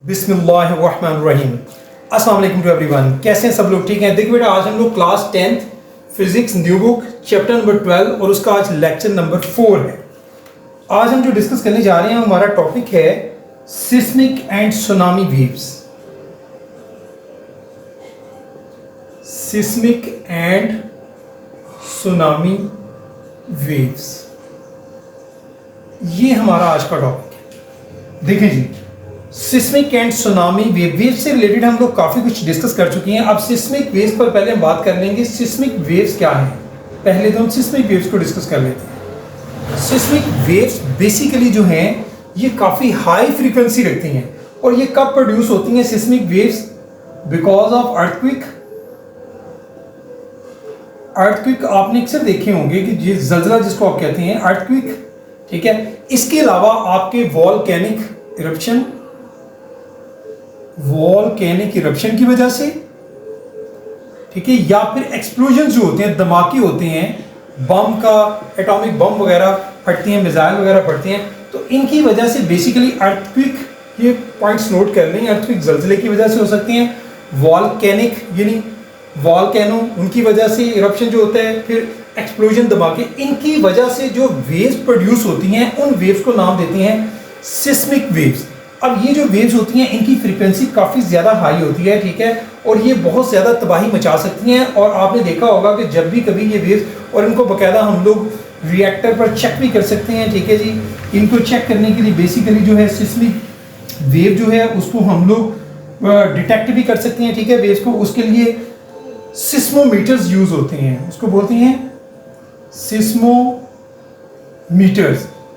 बिस्मिल्लाहिर्रहमानिर्रहीम। अस्सलाम वालेकुम टू एवरीवन। कैसे हैं सब लोग? ठीक हैं। देखिए बेटा, आज हम लोग class 10th physics new book chapter number 12 और उसका आज लेक्चर नंबर 4 है। आज हम जो डिस्कस करने जा रहे हैं हमारा टॉपिक है seismic and tsunami waves. Seismic and tsunami waves, ये हमारा आज का टॉपिक है। देखिए जी, सिस्मिक एंड सुनामी वेव से रिलेटेड हम लोग काफ़ी कुछ डिस्कस कर चुके हैं। अब सिस्मिक वेव्स पर पहले हम बात कर लेंगे। सिस्मिक वेव्स क्या हैं? पहले तो हम सिस्मिक वेव्स को डिस्कस कर लेते हैं। सिस्मिक वेव्स बेसिकली जो हैं ये काफ़ी हाई फ्रीक्वेंसी रखती हैं। और ये कब प्रोड्यूस होती हैं seismic waves? Because of earthquake. Earthquake आपने अक्सर देखे होंगे कि ये जल्जला जिसको आप कहते हैं, अर्थक्विक, ठीक है। इसके अलावा आपके वॉल्केनिक इरप्शन की वजह से, ठीक है, या फिर एक्सप्लोजन जो होते हैं, धमाके होते हैं, बम का, एटॉमिक बम वगैरह फटती हैं, मिसाइल वगैरह फटती हैं, तो इनकी वजह से बेसिकली अर्थक्विक, ये पॉइंट्स नोट कर लें, अर्थक्विक जल्जले की वजह से हो सकते हैं। वॉल्केनिक यानी वॉल्केनो, उनकी वजह से इरप्शन जो होता है, फिर एक्सप्लोजन, धमाके, इनकी वजह से जो वेव्स प्रोड्यूस होती हैं उन वेव्स को नाम देते हैं सिस्मिक वेव्स। अब ये जो वेव्स होती हैं इनकी फ्रीक्वेंसी काफ़ी ज़्यादा हाई होती है, ठीक है, और ये बहुत ज़्यादा तबाही मचा सकती हैं। और आपने देखा होगा कि जब भी कभी ये वेव्स, और इनको बाकायदा हम लोग रिएक्टर पर चेक भी कर सकते हैं, ठीक है जी। इनको चेक करने के लिए बेसिकली जो है सिस्मिक वेव जो है उसको हम लोग डिटेक्ट भी कर सकते हैं, ठीक है, वेव्स को। उसके लिए सिस्मोमीटर्स यूज़ होते हैं, उसको बोलते हैं सिस्मोमीटर्स।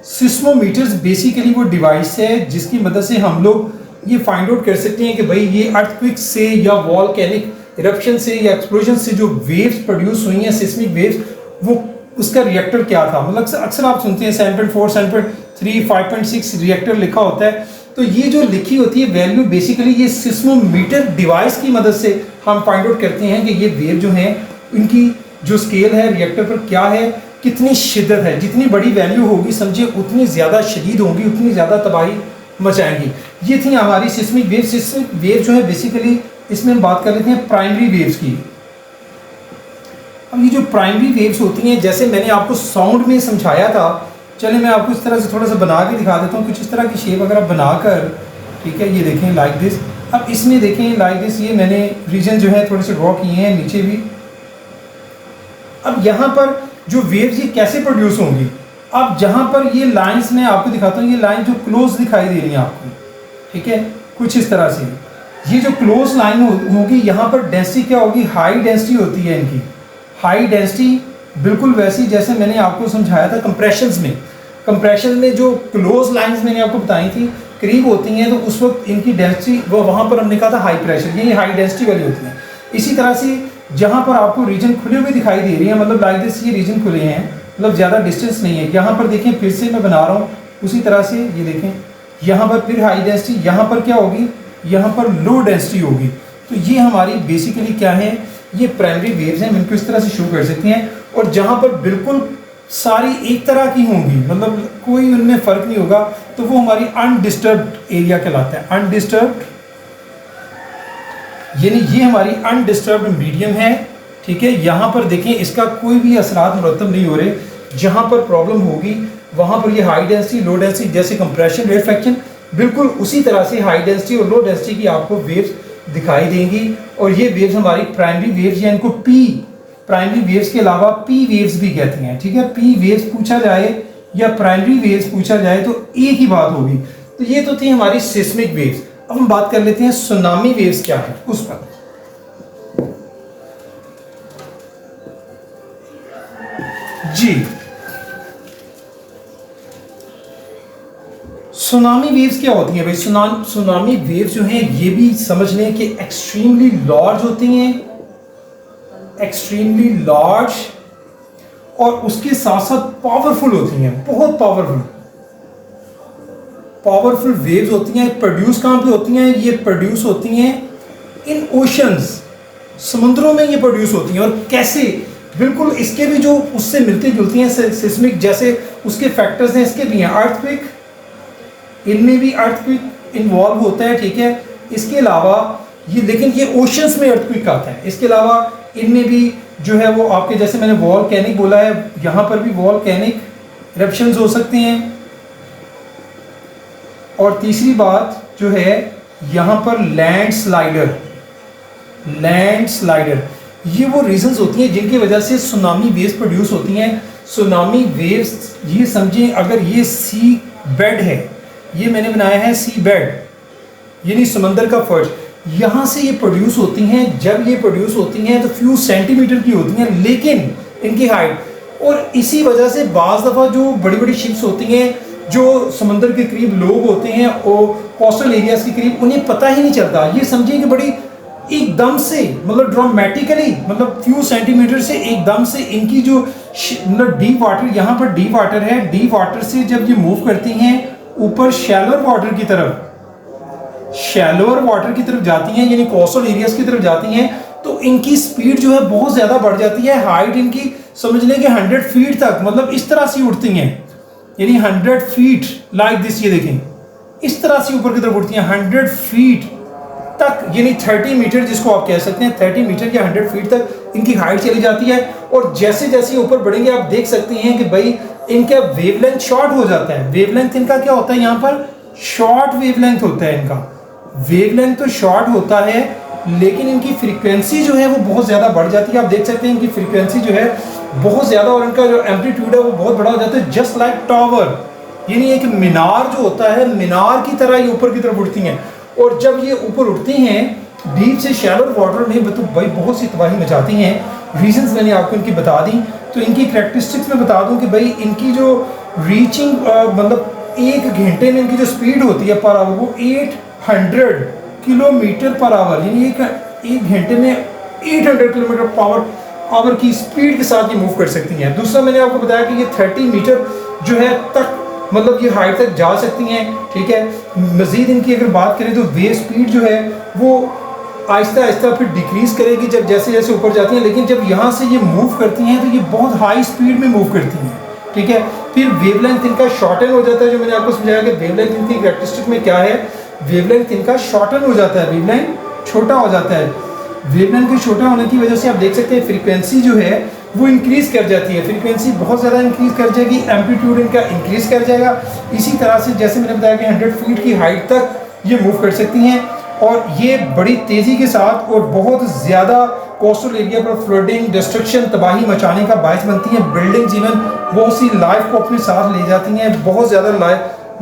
सिस्मोमीटर्स बेसिकली वो डिवाइस है जिसकी मदद से हम लोग ये फाइंड आउट कर सकते हैं कि भाई ये अर्थक्विक से या वॉल्केनिक इरप्शन से या एक्सप्लोजन से जो वेव्स प्रोड्यूस हुई हैं, सिस्मिक वेव्स, वो उसका रिएक्टर क्या था। मतलब अक्सर आप सुनते हैं 7.4, 7.3, 5.6 रिएक्टर लिखा होता है। तो ये जो लिखी होती है वैल्यू बेसिकली ये सिस्मोमीटर डिवाइस की मदद से हम फाइंड आउट करते हैं कि ये वेव जो हैं इनकी जो स्केल है रिएक्टर पर क्या है, कितनी शिद्दत है। जितनी बड़ी वैल्यू होगी समझिए उतनी ज़्यादा शदीद होगी, उतनी ज़्यादा तबाही मचाएंगी। ये थी हमारी सिस्मिक वेव। सिस्मिक वेव जो है बेसिकली इसमें हम बात कर लेते हैं प्राइमरी वेव्स की। अब ये जो प्राइमरी वेव्स होती हैं, जैसे मैंने आपको साउंड में समझाया था, चलिए मैं आपको इस तरह से थोड़ा सा बना के दिखा देता हूँ, कुछ इस तरह की शेप वगैरह बनाकर, ठीक है। ये देखें लाइक दिस। अब इसमें देखें लाइक दिस, ये मैंने रीजन जो है थोड़े से ड्रॉ किए हैं नीचे भी। अब यहाँ पर जो वेव्स ये कैसे प्रोड्यूस होंगी, अब जहाँ पर ये लाइंस मैं आपको दिखाता हूँ, ये लाइन जो क्लोज दिखाई दे रही है आपको, ठीक है, कुछ इस तरह से। ये जो क्लोज लाइन होगी, यहाँ पर डेंसिटी क्या होगी? हाई डेंसिटी होती है इनकी। हाई डेंसिटी बिल्कुल वैसी जैसे मैंने आपको समझाया था कंप्रेशंस में। कंप्रेशन में जो क्लोज लाइंस मैंने आपको बताई थी करीब होती हैं, तो उस वक्त इनकी डेंसिटी वो वहाँ पर हमने कहा था हाई प्रेशर, ये हाई डेंसिटी वाली होती है। इसी तरह से जहाँ पर आपको रीजन खुले हुए दिखाई दे रही है, मतलब लाइक दिस, ये रीजन खुले हैं, मतलब ज़्यादा डिस्टेंस नहीं है। यहाँ पर देखें, फिर से मैं बना रहा हूँ उसी तरह से, ये देखें यहाँ पर फिर हाई डेंसिटी, यहाँ पर क्या होगी? यहाँ पर लो डेंसिटी होगी। तो ये हमारी बेसिकली क्या है? ये प्राइमरी वेव्स हैं, इनको इस तरह से शो कर सकते हैं। और जहाँ पर बिल्कुल सारी एक तरह की होंगी, मतलब कोई उनमें फ़र्क नहीं होगा, तो वो हमारी अनडिस्टर्ब्ड एरिया कहलाता है। अनडिस्टर्ब्ड यानी ये हमारी अनडिस्टर्ब्ड मीडियम है, ठीक है। यहाँ पर देखें इसका कोई भी असरात मुरतब नहीं हो रहे। जहाँ पर प्रॉब्लम होगी वहाँ पर ये हाई डेंसिटी, लो डेंसिटी, जैसे कंप्रेशन, रेफ्रैक्शन, बिल्कुल उसी तरह से हाई डेंसिटी और लो डेंसिटी की आपको वेव्स दिखाई देंगी। और ये वेव्स हमारी प्राइमरी वेव्स, या इनको पी, प्राइमरी वेव्स के अलावा पी वेव्स भी कहते हैं, ठीक है। पी वेव्स पूछा जाए या प्राइमरी वेव्स पूछा जाए तो एक ही बात होगी। तो ये तो थी हमारी सिस्मिक वेव्स। अब हम बात कर लेते हैं सुनामी वेव्स क्या है उस पर। जी, सुनामी वेव्स क्या होती हैं भाई? सुनामी वेव्स जो हैं ये भी समझ लें कि एक्सट्रीमली लार्ज होती हैं, एक्सट्रीमली लार्ज, और उसके साथ साथ पावरफुल होती हैं, बहुत पावरफुल वेव्स होती हैं। प्रोड्यूस कहाँ पे होती हैं? ये प्रोड्यूस होती हैं इन ओशंस, समुद्रों में ये प्रोड्यूस होती हैं। और कैसे? बिल्कुल इसके भी जो उससे मिलती जुलती हैं सिस्मिक, जैसे उसके फैक्टर्स हैं, इसके भी हैं। अर्थक्विक, इनमें भी अर्थक्विक इन्वॉल्व होता है, ठीक है। इसके अलावा ये लेकिन ये ओशंस में अर्थक्वेक आता है। इसके अलावा इनमें भी जो है वो आपके जैसे मैंने वॉल्केनिक बोला है, यहाँ पर भी वॉल्केनिक इरप्शंस हो सकते हैं। और तीसरी बात जो है यहाँ पर लैंडस्लाइडर, ये वो रीजंस होती हैं जिनकी वजह से सुनामी वेव्स प्रोड्यूस होती हैं। सुनामी वेव्स ये समझें, अगर ये सी बेड है, ये मैंने बनाया है सी बेड यानी समंदर का फर्श, यहाँ से ये प्रोड्यूस होती हैं। जब ये प्रोड्यूस होती हैं तो फ्यू सेंटीमीटर की होती हैं लेकिन इनकी हाइट, और इसी वजह से बाज़ दफ़ा जो बड़ी बड़ी शिप्स होती हैं जो समंदर के करीब लोग होते हैं और कोस्टल एरियाज के करीब, उन्हें पता ही नहीं चलता। ये समझिए कि बड़ी एकदम से मतलब ड्रामेटिकली मतलब फ्यू सेंटीमीटर से एकदम से इनकी जो मतलब डीप वाटर, यहाँ पर डीप वाटर है, डीप वाटर से जब ये मूव करती हैं ऊपर शैलोर वाटर की तरफ जाती हैं यानी कोस्टल एरियाज की तरफ जाती हैं, तो इनकी स्पीड जो है बहुत ज़्यादा बढ़ जाती है। हाइट इनकी समझ लें कि 100 फीट तक मतलब इस तरह से उड़ती हैं, यानी 100 फीट लाइक दिस, ये देखें इस तरह से ऊपर की तरफ उड़ती हैं 100 फीट तक, यानी 30 मीटर जिसको आप कह सकते हैं, 30 मीटर या 100 फीट तक इनकी हाइट चली जाती है। और जैसे जैसे ऊपर बढ़ेंगे आप देख सकते हैं कि भाई इनका वेवलेंथ शॉर्ट हो जाता है। वेवलेंथ इनका क्या होता है, यहाँ पर शॉर्ट वेवलेंथ होता है इनका। वेवलेंथ तो शॉर्ट होता है लेकिन इनकी फ्रीक्वेंसी जो है वो बहुत ज़्यादा बढ़ जाती है। आप देख सकते हैं इनकी फ्रीक्वेंसी जो है बहुत ज़्यादा, और इनका जो एम्पलीट्यूड है वो बहुत बड़ा हो जाता है, जस्ट लाइक टावर, यानी एक मीनार जो होता है, मीनार की तरह ये ऊपर की तरफ उड़ती हैं। और जब ये ऊपर उठती हैं डीप से शैलो वाटर में तो भाई बहुत सी तबाही मचाती हैं। रीजंस मैंने आपको इनकी बता दी। तो इनकी करैक्टरिस्टिक्स में बता दूं कि भाई इनकी जो रीचिंग मतलब 1 घंटे में इनकी जो स्पीड होती है पर आवर वो 800 किलोमीटर पर आवर, यानी एक घंटे में 800 किलोमीटर पावर आवर की स्पीड के साथ ये मूव कर सकती हैं। दूसरा मैंने आपको बताया कि ये 30 मीटर जो है तक मतलब ये हाइट तक जा सकती हैं, ठीक है। मज़ीद इनकी अगर बात करें तो वेव स्पीड जो है वो आहिस्ता आहिस्ता फिर डिक्रीज़ करेगी जब जैसे जैसे ऊपर जाती हैं, लेकिन जब यहाँ से ये मूव करती हैं तो ये बहुत हाई स्पीड में मूव करती हैं, ठीक है। फिर वेवलेंथ इनका शॉर्टन हो जाता है, जो मैंने आपको समझाया कि वेवलेंथ इनकी कैरेक्टरिस्टिक में क्या है, वेवलेंथ इनका शॉर्टन हो जाता है, वेवलेंथ छोटा हो जाता है। वेवलेंथ के छोटा होने की वजह से आप देख सकते हैं फ्रीक्वेंसी जो है वो इंक्रीज़ कर जाती है, फ्रीक्वेंसी बहुत ज़्यादा इंक्रीज़ कर जाएगी, एम्पलीट्यूड इनका इंक्रीज़ कर जाएगा। इसी तरह से जैसे मैंने बताया कि 100 फीट की हाइट तक ये मूव कर सकती हैं और ये बड़ी तेज़ी के साथ और बहुत ज़्यादा कोस्टल एरिया पर फ्लडिंग, डिस्ट्रक्शन, तबाही मचाने का बायस बनती हैं। बिल्डिंग्स इवन बहुत सी लाइफ को अपने साथ ले जाती हैं, बहुत ज़्यादा लाइफ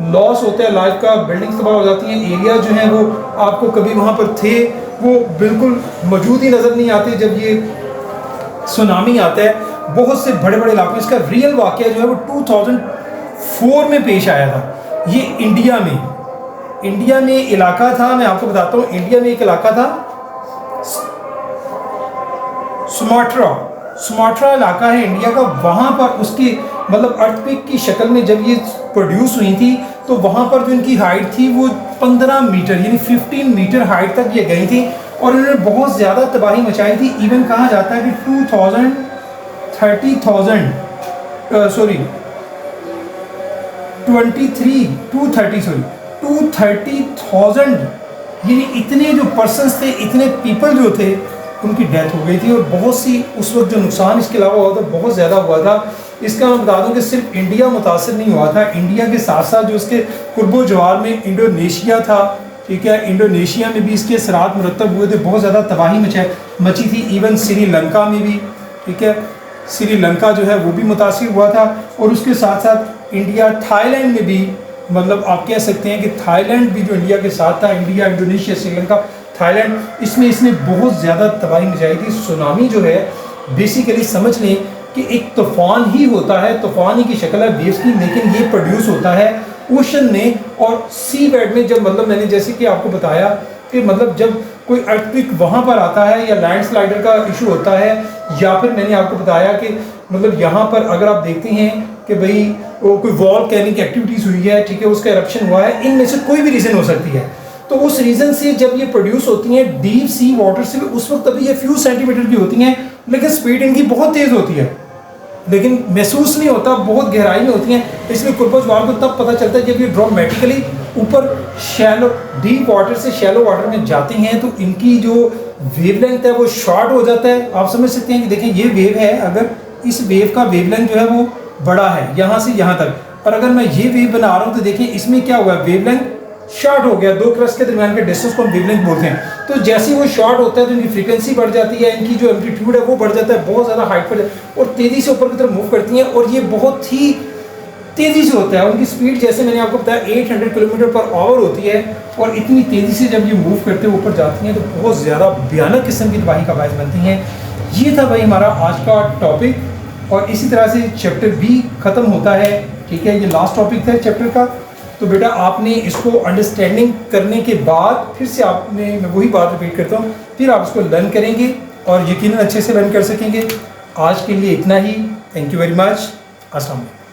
लॉस होता है लाइफ का, बिल्डिंग्स तबाह हो जाती हैं। एरिया जो हैं वो आपको कभी वहाँ पर थे वो बिल्कुल मौजूद ही नज़र नहीं आते जब ये सुनामी आता है। बहुत से बड़े बड़े इलाके, इसका रियल वाक़या जो है वो 2004 में पेश आया था। ये इंडिया में इलाका था, मैं आपको बताता हूँ। इंडिया में एक इलाका था सुमाट्रा इलाका है इंडिया का, वहाँ पर उसकी मतलब अर्थक्वेक की शक्ल में जब ये प्रोड्यूस हुई थी तो वहाँ पर जो इनकी हाइट थी वो 15 मीटर यानी 15 मीटर हाइट तक ये गई थी और इन्होंने बहुत ज़्यादा तबाही मचाई थी। इवन कहा जाता है कि 230,000 यानी इतने जो पर्सन्स थे, इतने पीपल जो थे उनकी डेथ हो गई थी और बहुत सी उस वक्त जो नुकसान इसके अलावा हुआ था बहुत ज़्यादा हुआ था। इसका मैं बता दूं कि सिर्फ इंडिया मुतासर नहीं हुआ था, इंडिया के साथ साथ जो उसके कुर्बो जवार में इंडोनेशिया था, ठीक है, इंडोनेशिया में भी इसके असरात मुरतब हुए थे, बहुत ज़्यादा तबाही मची थी। इवन श्रीलंका में भी, ठीक है, श्रीलंका जो है वो भी मुतासिर हुआ था। और उसके साथ साथ इंडिया थाईलैंड में भी, मतलब आप कह सकते हैं कि थाईलैंड भी जो इंडिया के साथ था, इंडिया, इंडोनेशिया, श्रीलंका, थाईलैंड, इसमें इसने बहुत ज़्यादा तबाही मचाई थी। सुनामी जो है बेसिकली समझ लें कि एक तूफ़ान ही होता है, तूफ़ान ही की शक्ल है वेव्स की, लेकिन ये प्रोड्यूस होता है ओशन में और सी बेड में। जब मतलब मैंने जैसे कि आपको बताया कि मतलब जब कोई अर्थक्वेक वहाँ पर आता है या लैंडस्लाइडर का इशू होता है, या फिर मैंने आपको बताया कि मतलब यहाँ पर अगर आप देखते हैं कि भाई वो कोई वॉल्केनिक एक्टिविटीज़ हुई है, ठीक है, उसका एरप्शन हुआ है, इनमें से कोई भी रीज़न हो सकती है। तो उस रीज़न से जब ये प्रोड्यूस होती हैं डीप सी वाटर से, उस वक्त अभी ये फ्यू सेंटीमीटर की होती हैं, लेकिन स्पीड इनकी बहुत तेज़ होती है, लेकिन महसूस नहीं होता, बहुत गहराई में होती हैं। इसलिए कुर्बो जवार को तब पता चलता है जब ये ड्रामेटिकली ऊपर शैलो डीप वाटर से शैलो वाटर में जाते हैं तो इनकी जो वेवलेंथ है वो शॉर्ट हो जाता है। आप समझ सकते हैं कि देखिए ये वेव है, अगर इस वेव का वेवलेंथ जो है वो बड़ा है यहाँ से यहाँ तक, और अगर मैं ये वेव बना रहा हूँ तो देखिए इसमें क्या हुआ, वेवलेंथ शॉर्ट हो गया, दो क्रस्ट के दरमियान के डिस्टेंस को हम वेवलेंथ बोलते हैं। तो जैसे ही वो शॉर्ट होता है तो इनकी फ्रीक्वेंसी बढ़ जाती है, इनकी जो एम्पलीट्यूड है वो बढ़ जाता है, बहुत ज़्यादा हाइट पर और तेज़ी से ऊपर की तरफ मूव करती हैं, और ये बहुत ही तेज़ी से होता है। उनकी स्पीड जैसे मैंने आपको बताया 800 किलोमीटर पर आवर होती है, और इतनी तेज़ी से जब ये मूव करते हुए ऊपर जाती हैं तो बहुत ज़्यादा भयानक किस्म की तबाही का बायस बनती हैं। ये था भाई हमारा आज का टॉपिक, और इसी तरह से चैप्टर बी ख़त्म होता है। ठीक है, ये लास्ट टॉपिक था चैप्टर का। तो बेटा आपने इसको अंडरस्टैंडिंग करने के बाद फिर से आपने, मैं वही बात रिपीट करता हूँ, फिर आप इसको लर्न करेंगे और यकीनन अच्छे से लर्न कर सकेंगे। आज के लिए इतना ही। Thank you very much. अस्सलाम वालेकुम।